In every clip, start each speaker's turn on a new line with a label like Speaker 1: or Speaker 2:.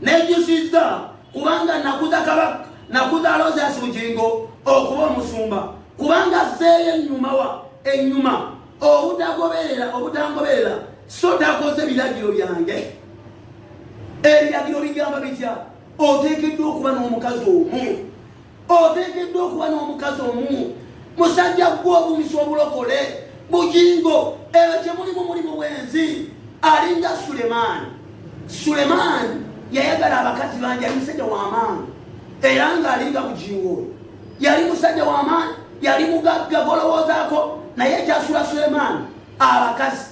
Speaker 1: nejjusiza kubanga nakuza Roses Bugingo okuba omusumba kubanga zeeye ennyuma obutangoberera so takoze biragiro byange. Ebiragiro bigamba bitya? Oteekeddwa okuba n'omukazi omu, musajja gw'obumisa obulokole Bugingo kye mulimu bwenzi alinga Sulemaani yayagala abakazi bangi, yali musajja w'amaanyi era ng'alinga Bugingo yali musajja w'amaanyi, yali mugagga golowoozaako naye ekyasula Sulemaani abakazi.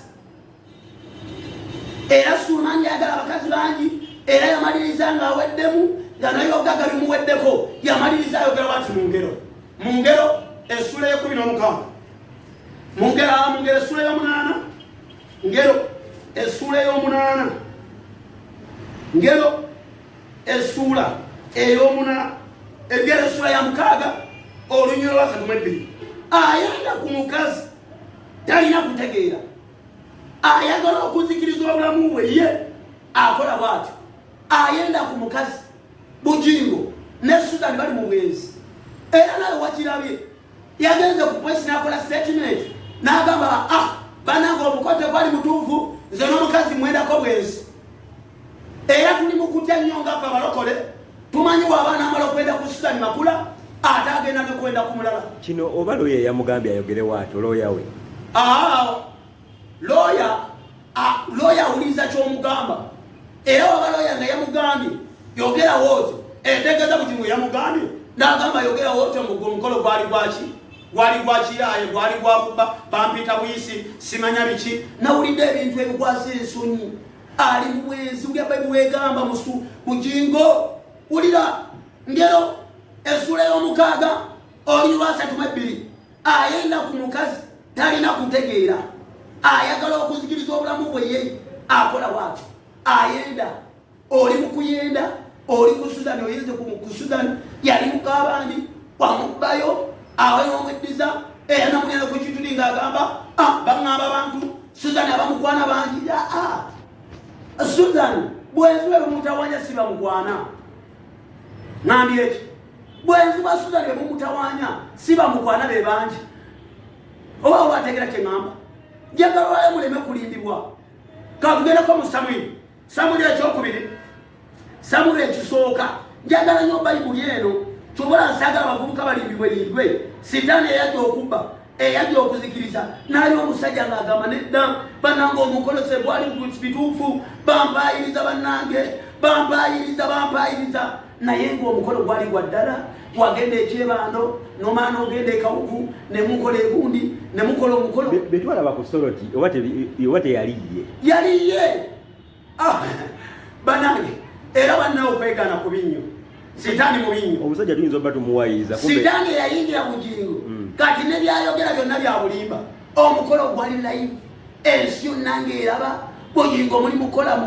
Speaker 1: Era Sulemaani yayagala abakazi bangi era yamaliriza ng'aweddemu nga naye obugagga bimuweddeko yamaliriza ayogera bw'ati mu ngero essula y'ekumi mu ngero essula y'omunaana ngero essula ey'omunaana ngero essula ey'omunaana engero essula ya mukaaga olunyiro lwa 32. Ayenda ku mukazi talina kutegeera, ayagala okuzikiriza obulamu bwe ye akola bw'atyo. Ayenda ku mukazi Bugingo ne Susan bali mu bwenzi era nawe wakirabye yagenze ku polisi n'akola statement n'agamba banange omukote gwali mutuufu nze n'omukazi mwendako bwenzi era tuli mu kutya nnyo nga ffe abalokole tumanyi w'abaana amala okwenda ku Susan Makula ate agenda ne kwenda ku mulala.
Speaker 2: Kino oba looya yamugambye ayogere waatyo looya we?
Speaker 1: Looya awuliriza ky'omugamba era waba looya nga yamugambye yogera wootyo entegeeza Bugingo yamugambye n'agamba yogera wootyo omukolo gwali gwa kiraaye gwali gwa bampita buyisi simanya biki nawulidde ebintu ebikwasa ensonyi ali mu bwenzi ulya bwegamba musu Bugingo wulira ngero essula y'omukaaga olunyiri lwa 32. Ayenda ku mukazi talina kutegeera, ayagala okuzikiriza obulamu bwe ye akola bw'atyo. Ayenda oli mu kuyenda oli ku Sudan, oyenze ku Sudan yali mukabandi wamubbayo awayomweddiza eyanamulira ku kituli ng'agamba baŋŋamba abantu Sudan abamukwana bangi. Sudan bwenzi bwe bumutawanya si bamukwana. Ngambye eki bwenzi bwa Sudan bwe bumutawanya si bamukwana be bangi. Oba wategera kye ŋŋamba njagala olwayo muleme kulimbibwa. Katugendeko mu Samwiri ekyokubiri, Samwiri ekisooka. Njagala nnyo Bayibuli eno kyobola nsaagala abavubuka balimbibwe. Sitaani eyajja okubba, eyajja okuzikiriza n'ali omusajja ng'agamba nedda bannange omukolo se gwali bituufu bampaayiriza bannange bampaayiriza naye ng'omukolo gwali gwa ddala wagenda ekyebando nomaana ogenda ekawuku ne mukola egundi ne mukola omukolo
Speaker 2: betwalaba ku Soroti oba teyaliye
Speaker 1: banange era bannawe okwegaana ku binnyo sitaani mu binnyo.
Speaker 2: Omusajja tuyinza obba tumuwayiza
Speaker 1: sitaani yayingira Bugingo kati ne byayogera byonna bya bulimba. Omukolo gwali live ensi yonna ng'eraba Bugingo muli mukola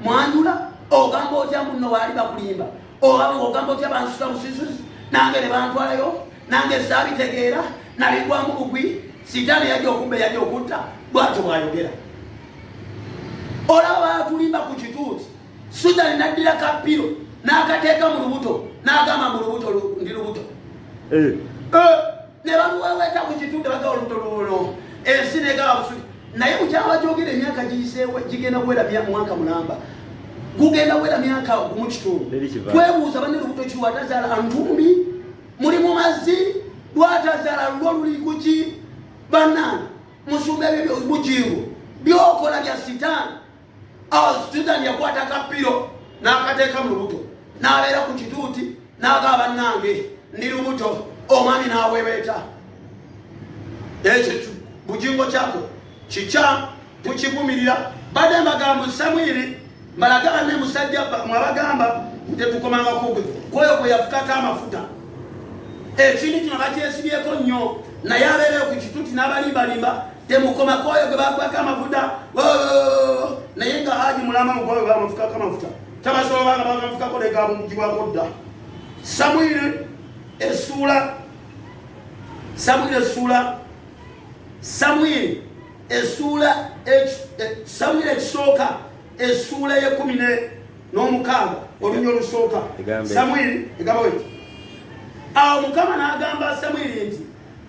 Speaker 1: mwanjula ogamba otya munno waali bakulimba ogamba otya bansuka musisuzi nange ne bantwalayo nange saabitegeera nalibwamu bugwi. Sitaani yajja okubba yajja okutta bw'atyo bw'ayogera. Olaba batulimba ku kituuti Sudan naddira kapiro n'akateeka mu lubuto n'agamba mu lubuto ndi lubuto ne bamuweweeta ku kituuti baga olubuto lwono ensi negaba busubi naye mukyala gyogera emyaka giyiseewo gigenda kuwera mwaka mulamba gugenda kuwera myaka gumu kitundu. Twebuuza banne lubuto ki lwatazaala Ntumbi muli mu mazzi lwatazaala lwo luli kuki bannange musumba ebyo Bugingo byokola bya sitaani. Sudan yakwata kapiro n'akateeka mu lubuto n'abeera ku kituuti n'agamba bannange ndi lubuto omwami n'aweweeta. Ekyo Bugingo kyako kikyamu tukivumirira. Badde mbagamba Samwiri mbalagala ne musajja mwabagamba tetukomangako kweyo kwe yafukako amafuta. Ekintu kino bakyesibyeko nnyo naye abeereyo ku kituuti n'abalimbalimba temukoma koyo gwe bakwako amafuta naye nga Haji mulama mukoyo bamufukako amafuta tabasobola nga bamufukako negabugibwako dda. Samwiri essula ekisooka essula ye n'omukaaga olunya olusooka Samwiri egamba weti awo Mukama n'agamba Samwiri nti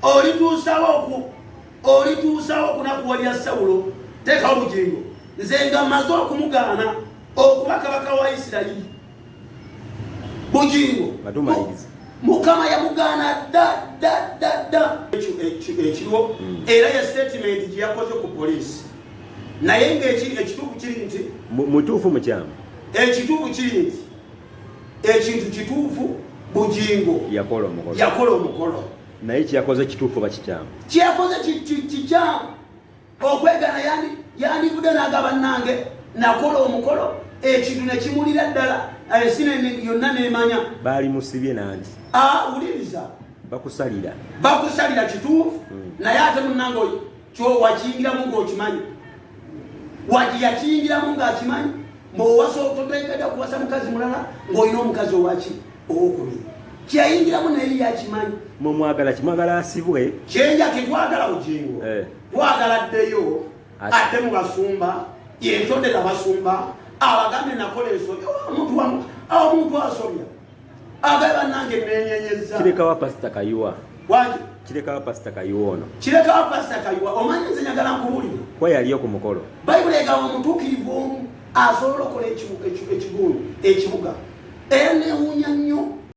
Speaker 1: olituusawo okunakuwalya Sawulo teekawo obugingo nze nga mmaze okumugaana okuba kabaka wa Isirayiri bugingo Mukama yamugaana dda ekiriwo era ye statement gye yakoze ku poliisi naye ng'ekituufu kiri nti
Speaker 2: mutuufu mukyamu
Speaker 1: ekituufu kiri nti ekintu kituufu bugingo yakola omukolo
Speaker 2: naye kyeyakoze kituufu bakikyamu
Speaker 1: kyeyakoze kikyamu okwegana yandivudde n'agaba nange nakola omukolo ekintu nekimulira ddala ensi yonna nemanya
Speaker 2: baali musibye nanti
Speaker 1: wuliriza
Speaker 2: bakusalira
Speaker 1: kituufu naye ate munange wakiyingiramu ng'okimanyi yakiyingiramu ng'akimanyi mbowasototekedda kuwasa mukazi mulala ng'olina omukazi owaki owokubiri kyeyayingiramu naye yakimanyi
Speaker 2: mwagala kimwagala asibwe
Speaker 1: kyenja tetwagala bugingo twagala ddeyo adde mu basumba yentondera basumba abagambe nakola ensobya omuntu asobya agaye bannange nenyenyeza
Speaker 2: kirekawa pasita kayiwa
Speaker 1: wangi
Speaker 2: kirekawa pasita kayiwa ono
Speaker 1: kirekawa pasita kayiwa omanyi nze njagala nkubuulire
Speaker 2: kwa yaliyo ku mukolo
Speaker 1: bayibuli egamba omutuukirivu omu asobola okola ekibuga era newuunya nnyo